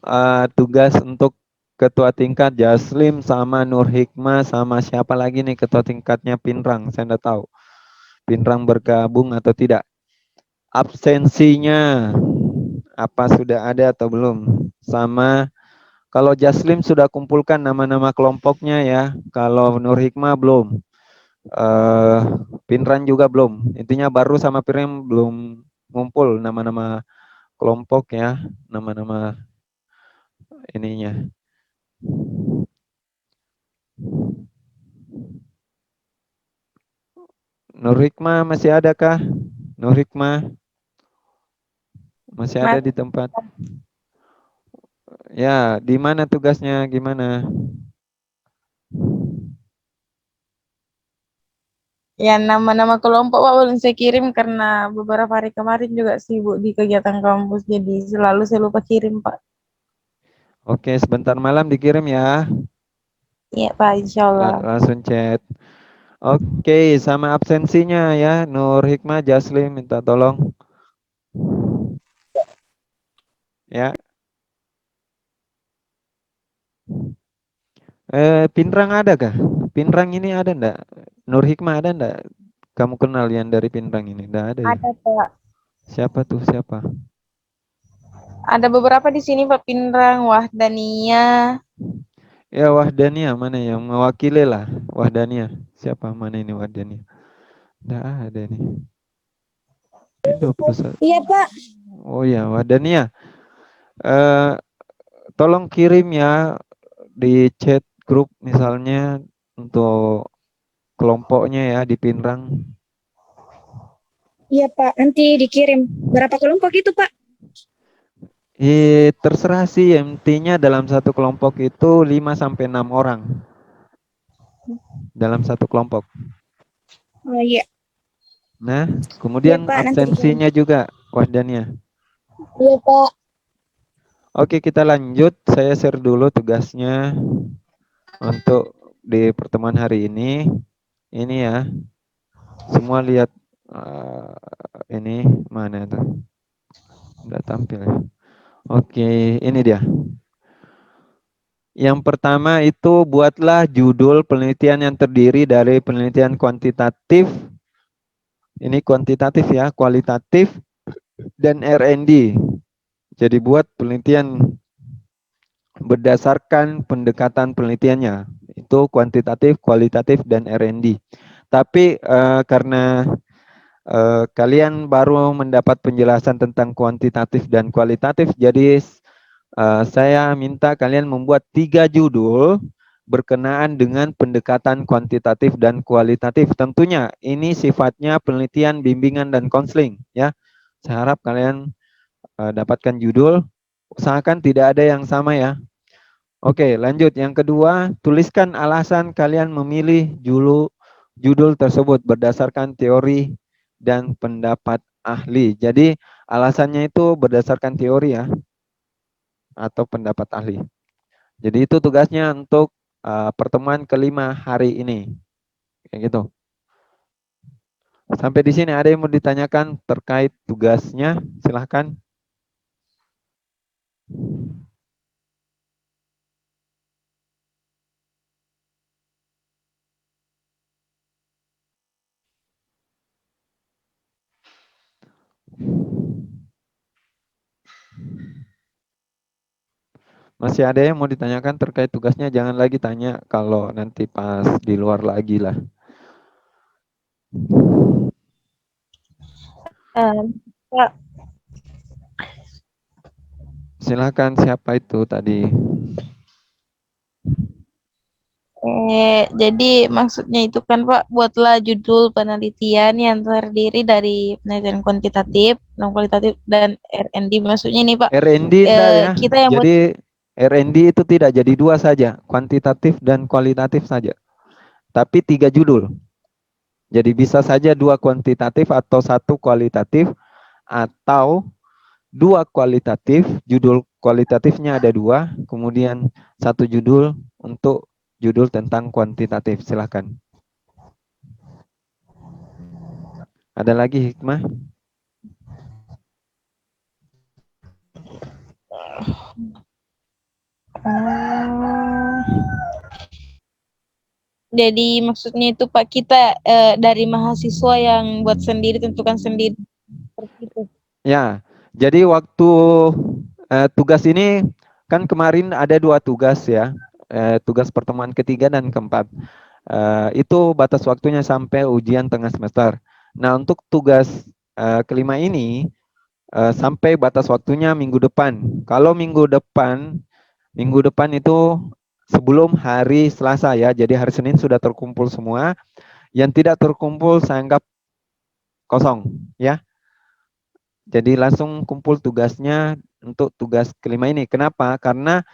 Tugas untuk ketua tingkat Jaslim sama Nur Hikmah sama siapa lagi nih ketua tingkatnya Pinrang. Saya tidak tahu. Pinrang bergabung atau tidak. Absensinya apa sudah ada atau belum? Sama kalau Jaslim sudah kumpulkan nama-nama kelompoknya ya. Kalau Nur Hikmah belum. Pinran juga belum. Intinya baru sama Pinran belum ngumpul nama-nama kelompok ya, nama-nama ininya. Nur Hikmah masih ada kah? Nur Hikmah masih ada di tempat? Ya, di mana tugasnya? Gimana? Ya, nama-nama kelompok Pak belum saya kirim karena beberapa hari kemarin juga sibuk di kegiatan kampus, jadi selalu saya lupa kirim, Pak. Oke, sebentar malam dikirim ya. Iya, Pak, insya Allah. Langsung chat. Oke, sama absensinya ya, Nur Hikmah, Jaslim minta tolong. Ya. Pinrang ada kah? Pinrang ini ada ndak? Nur Hikmah ada ndak? Kamu kenal yang dari Pinrang ini? Ndak ada ya? Ada, Pak. Siapa tuh? Siapa? Ada beberapa di sini, Pak. Pinrang, Wahdania. Ya Wahdania mana yang mewakili lah? Wahdania. Siapa mana ini Wahdania? Ndak ada nih. Ini 21. Iya, Pak. Oh ya Wahdania. Eh, tolong kirim ya di chat grup misalnya untuk kelompoknya ya di Pinrang. Iya Pak, nanti dikirim. Berapa kelompok itu Pak? Terserah sih, intinya dalam satu kelompok itu 5 sampai 6 orang. Dalam satu kelompok. Oh iya. Nah, Iya kemudian Pak, nanti dikirim. absensinya juga Wahdania. Iya Pak. Oke, kita lanjut. Saya share dulu tugasnya untuk di pertemuan hari ini. Ini ya. Semua lihat ini mana tuh? Udah tampil ya. Oke, ini dia. Yang pertama itu buatlah judul penelitian yang terdiri dari penelitian kuantitatif. Ini kuantitatif ya, kualitatif dan R&D. Jadi buat penelitian berdasarkan pendekatan penelitiannya. Itu kuantitatif, kualitatif dan R&D. Tapi karena kalian baru mendapat penjelasan tentang kuantitatif dan kualitatif, jadi saya minta kalian membuat 3 judul berkenaan dengan pendekatan kuantitatif dan kualitatif. Tentunya ini sifatnya penelitian, bimbingan, dan konseling. Ya, saya harap kalian dapatkan judul. Usahakan tidak ada yang sama ya. Oke, lanjut. Yang kedua, tuliskan alasan kalian memilih judul tersebut berdasarkan teori dan pendapat ahli. Jadi alasannya itu berdasarkan teori ya, atau pendapat ahli. Jadi itu tugasnya untuk pertemuan kelima hari ini. Kayak gitu. Sampai di sini ada yang mau ditanyakan terkait tugasnya? Silahkan. Masih ada yang mau ditanyakan terkait tugasnya? Jangan lagi tanya kalau nanti pas di luar lagi lah. Pak, Silahkan, siapa itu tadi? Jadi maksudnya itu kan Pak, buatlah judul penelitian yang terdiri dari penelitian kuantitatif, non kualitatif, dan R&D. Maksudnya ini Pak, R&D enggak ya. kita yang buat. Jadi R&D itu tidak jadi dua saja, kuantitatif dan kualitatif saja. Tapi 3 judul. Jadi bisa saja 2 kuantitatif atau 1 kualitatif, atau 2 kualitatif, judul kualitatifnya ada 2, kemudian 1 judul untuk judul tentang kuantitatif. Silahkan. Ada lagi hikmah? Jadi maksudnya itu Pak, kita dari mahasiswa yang buat sendiri, tentukan sendiri seperti itu. Ya, jadi waktu tugas ini kan kemarin ada 2 tugas ya, tugas pertemuan ketiga dan keempat. Itu batas waktunya sampai ujian tengah semester. Nah, untuk tugas kelima ini sampai batas waktunya minggu depan. Kalau minggu depan itu sebelum hari Selasa ya, jadi hari Senin sudah terkumpul semua. Yang tidak terkumpul saya anggap kosong ya. Jadi langsung kumpul tugasnya untuk tugas kelima ini. Kenapa? Karena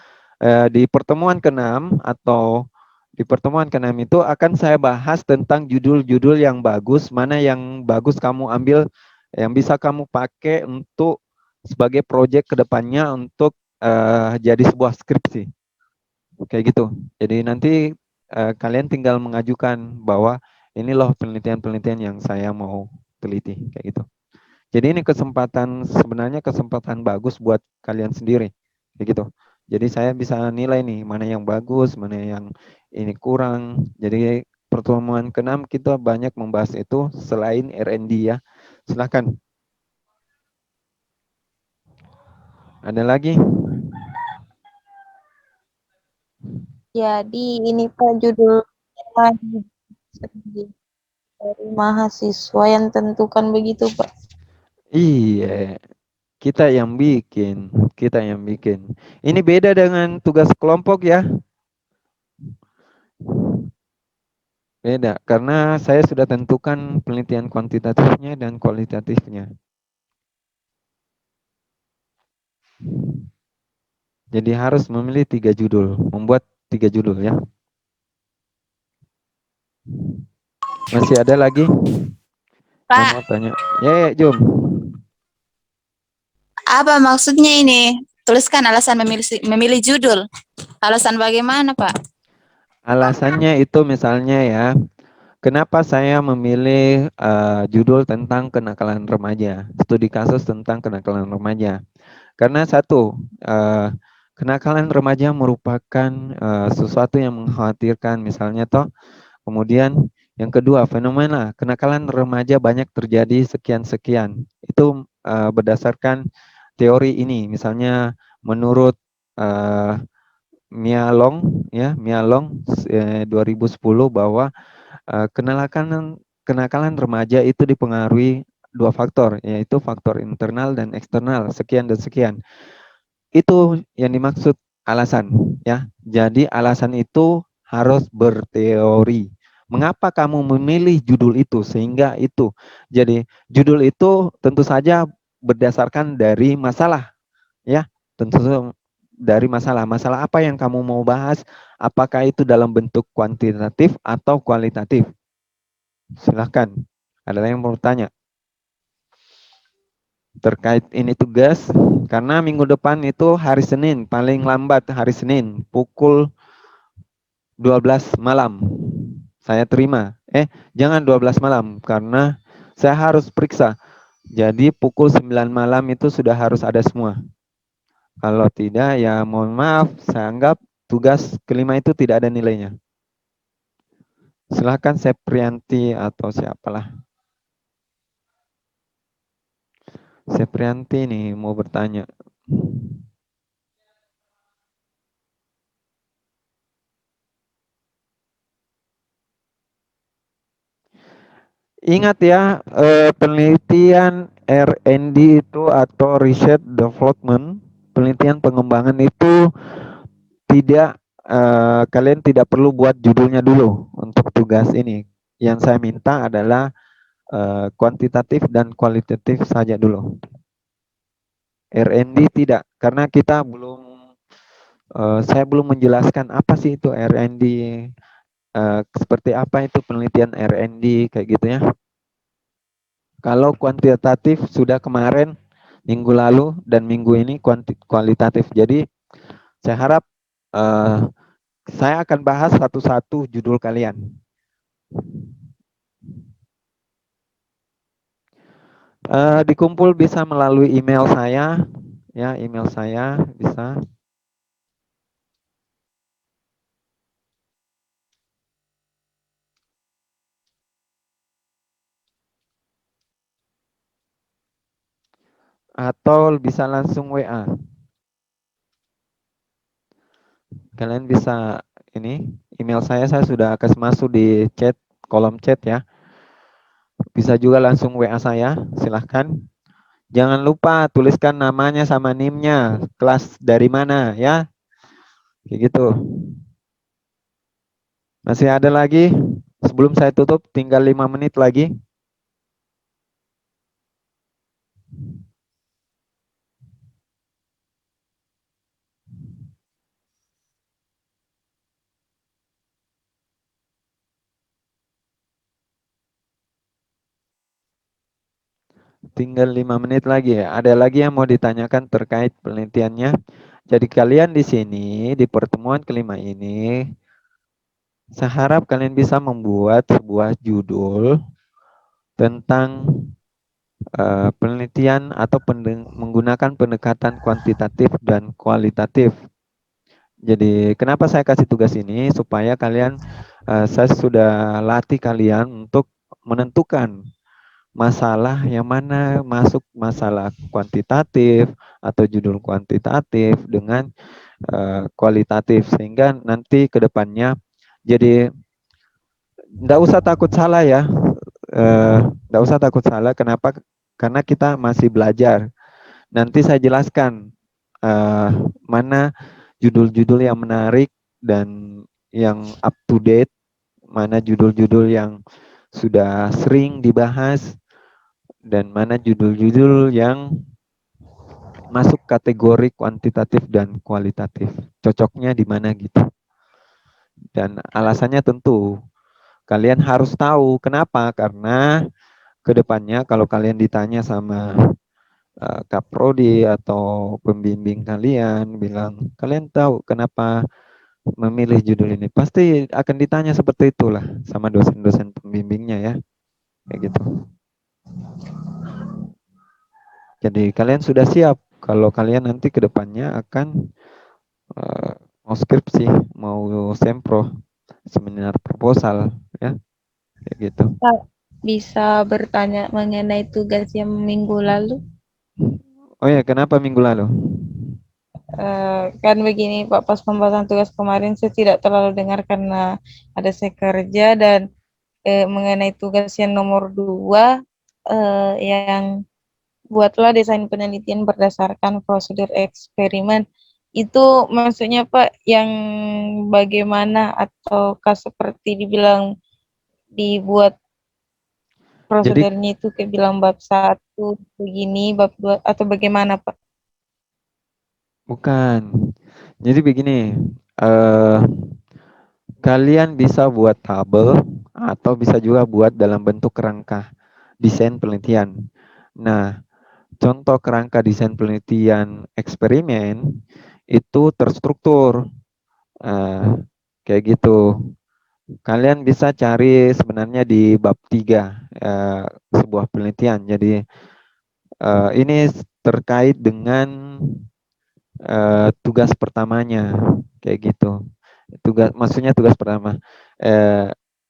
di pertemuan ke-6 atau di pertemuan ke-6 itu akan saya bahas tentang judul-judul yang bagus, mana yang bagus kamu ambil, yang bisa kamu pakai untuk sebagai proyek kedepannya untuk jadi sebuah skripsi. Kayak gitu. Jadi nanti kalian tinggal mengajukan bahwa ini loh penelitian-penelitian yang saya mau teliti, kayak gitu. Jadi ini sebenarnya kesempatan bagus buat kalian sendiri, kayak gitu. Jadi saya bisa nilai nih mana yang bagus, mana yang ini kurang. Jadi pertemuan ke-6 kita banyak membahas itu selain R&D ya. Silakan. Ada lagi? Jadi ini Pak judul dari mahasiswa yang tentukan begitu Pak. Iya, kita yang bikin. Ini beda dengan tugas kelompok ya. Beda, karena saya sudah tentukan penelitian kuantitatifnya dan kualitatifnya. Jadi harus memilih 3 judul, membuat 3 judul ya. Masih ada lagi yang Pak, mau tanya? Ya, Jom. apa maksudnya ini? Tuliskan alasan memilih judul. Alasan bagaimana, Pak? Alasannya itu misalnya ya, kenapa saya memilih judul tentang kenakalan remaja, studi kasus tentang kenakalan remaja. Karena satu, kenakalan remaja merupakan sesuatu yang mengkhawatirkan misalnya toh. Kemudian yang kedua, fenomena kenakalan remaja banyak terjadi sekian-sekian. Itu berdasarkan teori ini. Misalnya menurut Mia Long 2010 bahwa kenakalan remaja itu dipengaruhi 2 faktor, yaitu faktor internal dan eksternal, sekian dan sekian. Itu yang dimaksud alasan ya. Jadi alasan itu harus berteori. Mengapa kamu memilih judul itu sehingga itu. Jadi judul itu tentu saja berdasarkan dari masalah ya. Tentu dari masalah. Masalah apa yang kamu mau bahas? Apakah itu dalam bentuk kuantitatif atau kualitatif? Silahkan. Ada yang mau tanya? Terkait ini tugas, karena minggu depan itu hari Senin, paling lambat hari Senin, pukul 12 malam. Saya terima. Jangan 12 malam, karena saya harus periksa. Jadi pukul 9 malam itu sudah harus ada semua. Kalau tidak, ya mohon maaf, saya anggap tugas kelima itu tidak ada nilainya. Silahkan Seprianti atau siapalah. Seprianti nih mau bertanya. Ingat ya, penelitian R&D itu atau research development, penelitian pengembangan itu tidak kalian tidak perlu buat judulnya dulu untuk tugas ini. Yang saya minta adalah kuantitatif dan kualitatif saja dulu. R&D tidak, karena kita belum, saya belum menjelaskan apa sih itu R&D, seperti apa itu penelitian R&D kayak gitu ya. Kalau kuantitatif sudah kemarin, minggu lalu, dan minggu ini kualitatif. Jadi saya harap saya akan bahas satu-satu judul kalian. Dikumpul bisa melalui email saya, ya email saya bisa. Atau bisa langsung WA. Kalian bisa ini, email saya sudah kasih masuk di chat, kolom chat ya. Bisa juga langsung WA saya, silahkan. Jangan lupa tuliskan namanya sama NIM-nya, kelas dari mana ya. Kayak gitu. Masih ada lagi? Sebelum saya tutup, tinggal 5 menit lagi. Tinggal 5 menit lagi ya. Ada lagi yang mau ditanyakan terkait penelitiannya? Jadi kalian di sini, di pertemuan kelima ini, saya harap kalian bisa membuat sebuah judul tentang penelitian atau menggunakan pendekatan kuantitatif dan kualitatif. Jadi kenapa saya kasih tugas ini? Supaya kalian, saya sudah latih kalian untuk menentukan masalah yang mana masuk masalah kuantitatif atau judul kuantitatif dengan kualitatif, sehingga nanti ke depannya jadi enggak usah takut salah ya. Enggak usah takut salah. Kenapa? Karena kita masih belajar. Nanti saya jelaskan mana judul-judul yang menarik dan yang up to date, mana judul-judul yang sudah sering dibahas, dan mana judul-judul yang masuk kategori kuantitatif dan kualitatif. Cocoknya di mana gitu. Dan alasannya tentu kalian harus tahu kenapa, karena kedepannya kalau kalian ditanya sama Kaprodi atau pembimbing kalian bilang, kalian tahu kenapa memilih judul ini? Pasti akan ditanya seperti itulah sama dosen-dosen pembimbingnya ya. Kayak gitu. Jadi kalian sudah siap kalau kalian nanti kedepannya akan mau skripsi, mau sempro, seminar proposal ya. Kayak gitu. Pak, bisa bertanya mengenai tugas yang minggu lalu? Oh ya, kenapa minggu lalu? Kan begini Pak, pas pembahasan tugas kemarin saya tidak terlalu dengar karena ada saya kerja, dan mengenai tugas yang nomor 2, yang buatlah desain penelitian berdasarkan prosedur eksperimen. Itu maksudnya Pak yang bagaimana, ataukah seperti dibilang dibuat Jadi prosedurnya itu kayak bilang bab 1 begini, bab 2, atau bagaimana Pak? bukan. Jadi begini, eh, kalian bisa buat tabel atau bisa juga buat dalam bentuk kerangka desain penelitian. Nah, contoh kerangka desain penelitian eksperimen itu terstruktur. Kayak gitu. Kalian bisa cari sebenarnya di bab 3 sebuah penelitian. Jadi ini terkait dengan tugas pertamanya, kayak gitu. Maksudnya tugas pertama,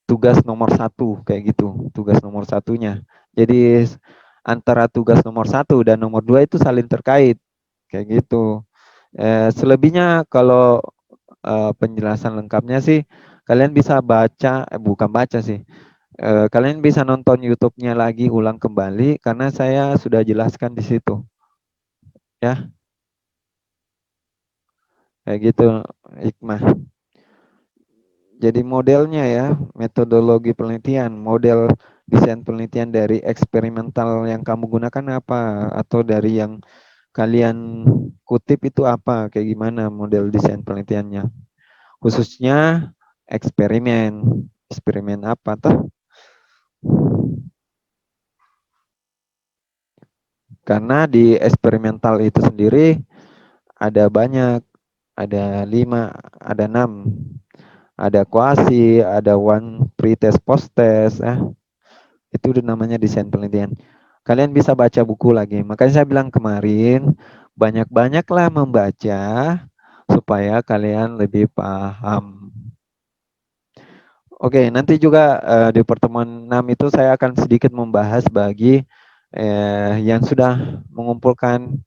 tugas nomor 1 kayak gitu, tugas nomor satunya. Jadi antara tugas nomor 1 dan nomor 2 itu saling terkait, kayak gitu. Selebihnya kalau penjelasan lengkapnya sih kalian bisa baca, bukan baca sih, kalian bisa nonton YouTube-nya lagi ulang kembali karena saya sudah jelaskan di situ, ya, kayak gitu, Hikmah. Jadi modelnya ya, metodologi penelitian, model desain penelitian dari eksperimental yang kamu gunakan apa, atau dari yang kalian kutip itu apa, kayak gimana model desain penelitiannya. Khususnya eksperimen, eksperimen apa tuh? Karena di eksperimental itu sendiri ada banyak, ada 5, ada 6. Ada quasi, ada one pre-test, post-test, itu namanya desain penelitian. Kalian bisa baca buku lagi. Makanya saya bilang kemarin, banyak-banyaklah membaca supaya kalian lebih paham. Oke, nanti juga di pertemuan 6 itu saya akan sedikit membahas bagi yang sudah mengumpulkan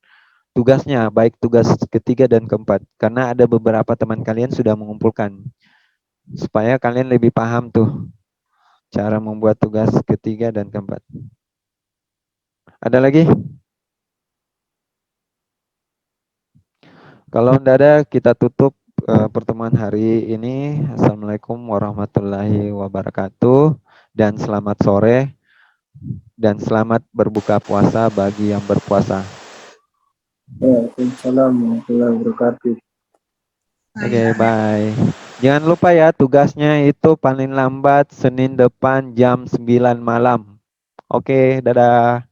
tugasnya, baik tugas ketiga dan keempat. Karena ada beberapa teman kalian sudah mengumpulkan. Supaya kalian lebih paham tuh cara membuat tugas ketiga dan keempat. Ada lagi? Kalau tidak ada, kita tutup pertemuan hari ini. Assalamualaikum warahmatullahi wabarakatuh. Dan selamat sore. Dan selamat berbuka puasa bagi yang berpuasa. Waalaikumsalam warahmatullahi wabarakatuh. Oke, bye. Jangan lupa ya, tugasnya itu paling lambat Senin depan jam 9 malam. Oke, dadah.